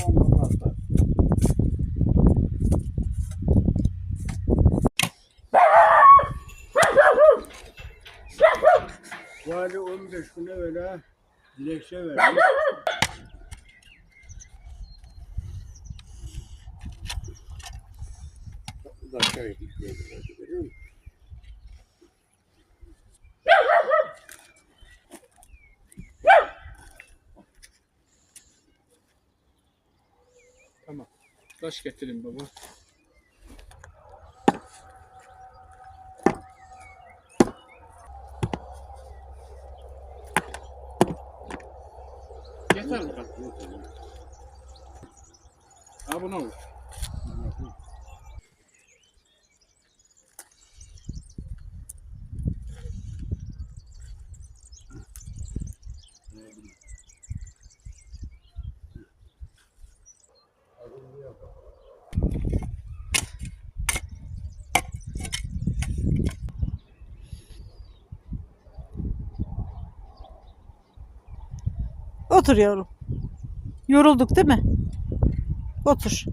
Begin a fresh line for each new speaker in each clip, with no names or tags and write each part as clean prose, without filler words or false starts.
ondan hasta. Vali 15 güne öyle dilekçe verdi. Aşağı gitmiş görüyor musun?
Tamam. Taş getirin baba. Yeter mi? Ha bu ne olur?
Otur yavrum. Yorulduk değil mi? Otur.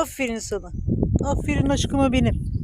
Aferin sana. Aferin aşkıma benim.